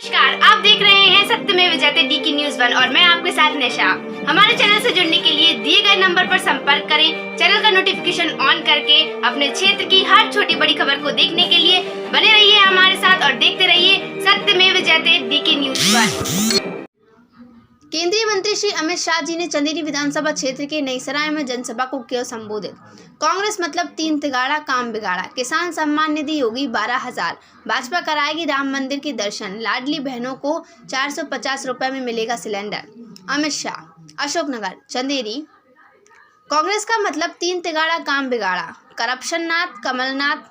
नमस्कार, आप देख रहे हैं सत्यमेव जयते DK News 1 और मैं आपके साथ निशा। हमारे चैनल से जुड़ने के लिए दिए गए नंबर पर संपर्क करें। चैनल का नोटिफिकेशन ऑन करके अपने क्षेत्र की हर छोटी बड़ी खबर को देखने के लिए बने रहिए हमारे साथ और देखते रहिए सत्यमेव जयते DK News 1। केंद्रीय मंत्री श्री अमित शाह जी ने चंदेरी विधानसभा क्षेत्र के नईसराय में जनसभा को किया संबोधित। कांग्रेस मतलब तीन तिगाड़ा काम बिगाड़ा, किसान सम्मान निधि होगी 12,000, भाजपा कराएगी राम मंदिर के दर्शन, लाडली बहनों को 450 रुपए में मिलेगा सिलेंडर। अमित शाह अशोकनगर चंदेरी। कांग्रेस का मतलब तीन तिगाड़ा काम बिगाड़ा, करप्शन नाथ, कमलनाथ,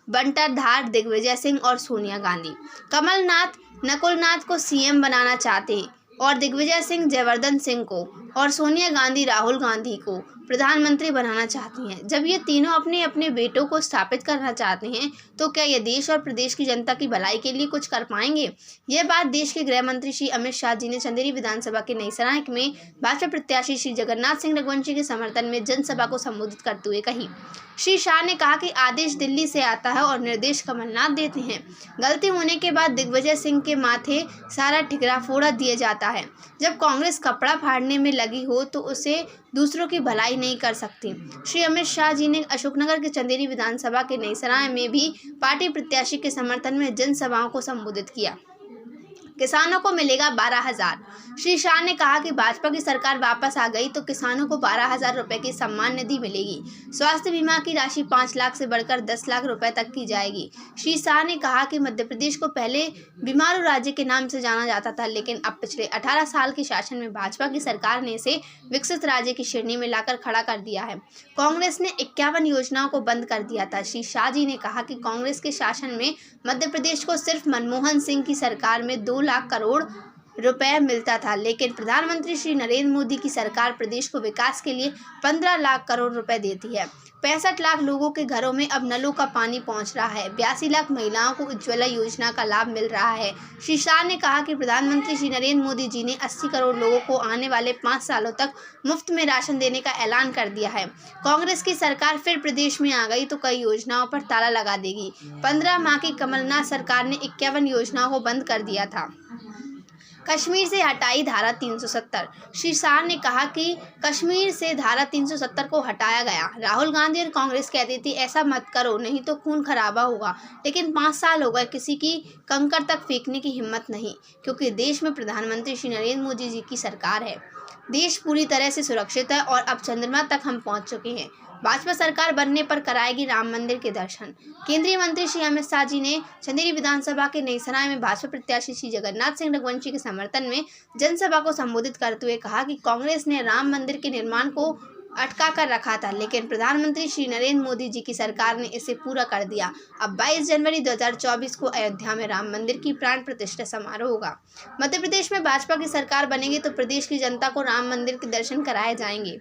बंटाधार, दिग्विजय सिंह और सोनिया गांधी। कमलनाथ नकुलनाथ को CM बनाना चाहते हैं और दिग्विजय सिंह जयवर्धन सिंह को और सोनिया गांधी राहुल गांधी को प्रधानमंत्री बनाना चाहती हैं। जब ये तीनों अपने अपने बेटों को स्थापित करना चाहते हैं तो क्या ये देश और प्रदेश की जनता की भलाई के लिए कुछ कर पाएंगे? यह बात देश के गृह मंत्री श्री अमित शाह जी ने चंदेरी विधानसभा के नईसराय में भाजपा प्रत्याशी श्री जगन्नाथ सिंह रघुवंशी के समर्थन में जनसभा को संबोधित करते हुए कही। श्री शाह ने कहा कि आदेश दिल्ली से आता है और निर्देश कमलनाथ देते हैं। गलती होने के बाद दिग्विजय सिंह के माथे सारा ठिकरा फोड़ा दिया जाता है। जब कांग्रेस कपड़ा फाड़ने में लगी हो तो उसे दूसरों की भलाई नहीं कर सकती। श्री अमित शाह जी ने अशोकनगर के चंदेरी विधानसभा के नईसराय में भी पार्टी प्रत्याशी के समर्थन में जनसभाओं को संबोधित किया। किसानों को मिलेगा 12,000। श्री शाह ने कहा कि भाजपा की सरकार वापस आ गई तो किसानों को 12,000 रुपए की सम्मान निधि मिलेगी। स्वास्थ्य बीमा की राशि 5 लाख से बढ़कर 10 लाख रुपए तक की जाएगी। श्री शाह ने कहा कि मध्य प्रदेश को पहले बीमारू राज्य के नाम से जाना जाता था, लेकिन अब पिछले 18 साल के शासन में भाजपा की सरकार ने इसे विकसित राज्य की श्रेणी में लाकर खड़ा कर दिया है। कांग्रेस ने 51 योजनाओं को बंद कर दिया था। श्री शाह जी ने कहा कि कांग्रेस के शासन में मध्य प्रदेश को सिर्फ मनमोहन सिंह की सरकार में 2 लाख करोड़ रुपए मिलता था, लेकिन प्रधानमंत्री श्री नरेंद्र मोदी की सरकार प्रदेश को विकास के लिए 15 लाख करोड़ रुपए देती है। 65 लाख लोगों के घरों में अब नलों का पानी पहुंच रहा है। 82 लाख महिलाओं को उज्ज्वला योजना का लाभ मिल रहा है। श्री शाह ने कहा कि प्रधानमंत्री श्री नरेंद्र मोदी जी ने 80 करोड़ लोगों को आने वाले 5 सालों तक मुफ्त में राशन देने का ऐलान कर दिया है। कांग्रेस की सरकार फिर प्रदेश में आ गई तो कई योजनाओं पर ताला लगा देगी। 15 माह की कमलनाथ सरकार ने 51 योजनाओं को बंद कर दिया था। कश्मीर से हटाई धारा 370। श्री शाह ने कहा कि कश्मीर से धारा 370 को हटाया गया। राहुल गांधी और कांग्रेस कहती थी ऐसा मत करो नहीं तो खून खराबा होगा, लेकिन 5 साल हो गए किसी की कंकड़ तक फेंकने की हिम्मत नहीं, क्योंकि देश में प्रधानमंत्री श्री नरेंद्र मोदी जी की सरकार है। देश पूरी तरह से सुरक्षित है और अब चंद्रमा तक हम पहुंच चुके हैं। भाजपा सरकार बनने पर कराएगी राम मंदिर के दर्शन। केंद्रीय मंत्री श्री अमित शाह जी ने चंदेरी विधानसभा के नईसराय में भाजपा प्रत्याशी श्री जगन्नाथ सिंह रघुवंशी के समर्थन में जनसभा को संबोधित करते हुए कहा कि कांग्रेस ने राम मंदिर के निर्माण को अटका कर रखा था, लेकिन प्रधानमंत्री श्री नरेंद्र मोदी जी की सरकार ने इसे पूरा कर दिया। अब 22 जनवरी 2024 को अयोध्या में राम मंदिर की प्राण प्रतिष्ठा समारोह होगा। मध्य प्रदेश में भाजपा की सरकार बनेगी तो प्रदेश की जनता को राम मंदिर के दर्शन कराए जाएंगे।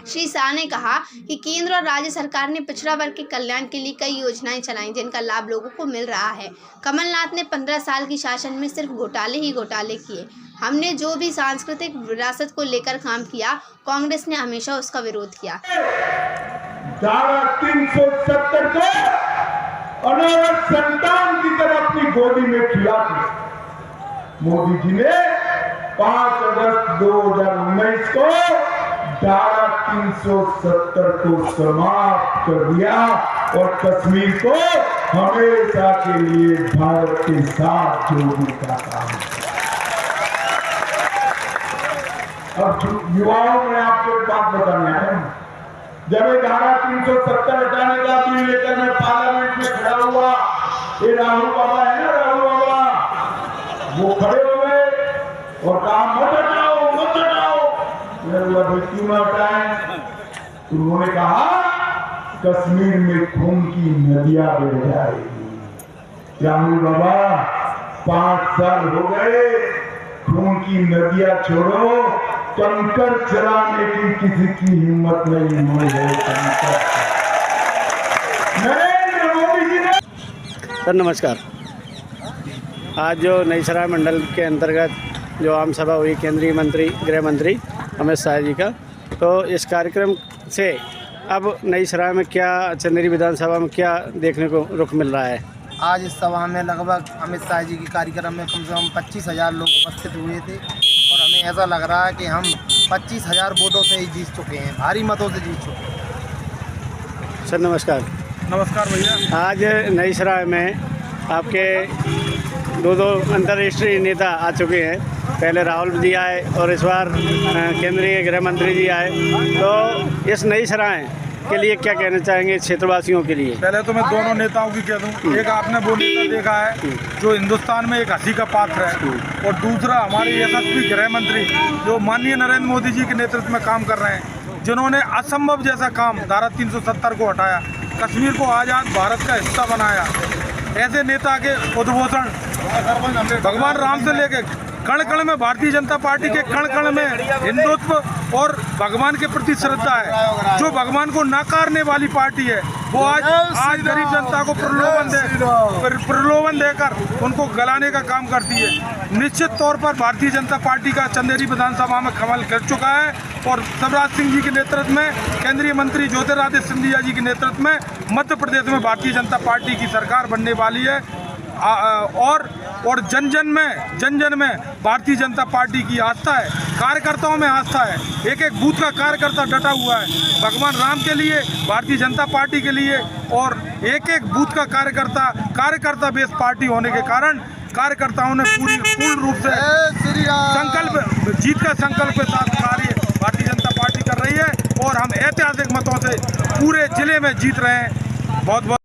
श्री शाह ने कहा कि केंद्र और राज्य सरकार ने पिछड़ा वर्ग के कल्याण के लिए कई योजनाएं चलाई जिनका लाभ लोगों को मिल रहा है। कमलनाथ ने 15 साल की शासन में सिर्फ घोटाले ही घोटाले किए। हमने जो भी सांस्कृतिक विरासत को लेकर काम किया, कांग्रेस ने हमेशा उसका विरोध किया। धारा 370 को अनाथ संतान की तरह अपनी गोदी में खिला दिया। मोदी जी ने 5 अगस्त 2019 को धारा 370 को समाप्त कर दिया और कश्मीर को हमेशा के लिए भारत के साथ जोड़ने का काम किया। अब युवाओं में आपको एक बात बताने आया हूं। जब ये धारा 370 हटाने का बिल लेकर मैं पार्लियामेंट में खड़ा हुआ, ये राहुल बाबा है ना, राहुल बाबा वो खड़े हो गए और कहा मत हटाओ मत हटाओ। भाई क्यों ना हटाएं? तो उन्होंने कहा कश्मीर में खून की नदियां बह जाएगी। राहुल बाबा 5 साल हो गए, खून की नदियां छोड़ो, टंकर चलाने की किसी की हिम्मत नहीं हुई है। नरेंद्र मोदी जी ने। सर नमस्कार। आज जो नईसराय मंडल के अंतर्गत जो आम सभा हुई केंद्रीय मंत्री गृह मंत्री अमित शाह जी का, तो इस कार्यक्रम से अब नईसराय में क्या, चंदेरी विधानसभा में क्या देखने को रुख मिल रहा है? आज इस सभा में लगभग अमित शाह जी के कार्यक्रम में कम से कम 25,000 लोग उपस्थित हुए थे और हमें ऐसा लग रहा है कि हम 25,000 वोटों से ही जीत चुके हैं, भारी मतों से जीत चुके हैं। सर नमस्कार। नमस्कार भैया। आज नई सराय में आपके दो अंतर्राष्ट्रीय नेता आ चुके हैं, पहले राहुल जी आए और इस बार केंद्रीय गृह मंत्री जी आए, तो इस नई सराय के लिए क्या कहना चाहेंगे क्षेत्रवासियों के लिए? पहले तो मैं दोनों नेताओं की कह दूं, एक आपने वो नेता देखा है जो हिंदुस्तान में एक हंसी का पात्र है, और दूसरा हमारे यशस्वी गृह मंत्री जो माननीय नरेंद्र मोदी जी के नेतृत्व में काम कर रहे हैं, जिन्होंने असंभव जैसा काम धारा 370 को हटाया, कश्मीर को आज़ाद भारत का हिस्सा बनाया। ऐसे नेता के उद्बोधन भगवान राम से लेके कण कण में भारतीय जनता पार्टी के कण कण में हिंदुत्व और भगवान के प्रति श्रद्धा है। जो भगवान को नकारने वाली पार्टी है वो आज गरीब जनता को प्रलोभन देकर उनको गलाने का काम करती है। निश्चित तौर पर भारतीय जनता पार्टी का चंदेरी विधानसभा में कमल कर चुका है और शिवराज सिंह जी के नेतृत्व में, केंद्रीय मंत्री ज्योतिरादित्य सिंधिया जी के नेतृत्व में मध्य प्रदेश में भारतीय जनता पार्टी की सरकार बनने वाली है। और जन जन में भारतीय जनता पार्टी की आस्था है, कार्यकर्ताओं में आस्था है। एक एक बूथ का कार्यकर्ता डटा हुआ है भगवान राम के लिए, भारतीय जनता पार्टी के लिए, और एक एक बूथ का कार्यकर्ता बेस पार्टी होने के कारण कार्यकर्ताओं ने पूर्ण रूप से जीत का संकल्प के साथ कार्य भारतीय जनता पार्टी कर रही है और हम ऐतिहासिक मतों से पूरे जिले में जीत रहे हैं। बहुत बहुत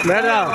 बैठ जाओ।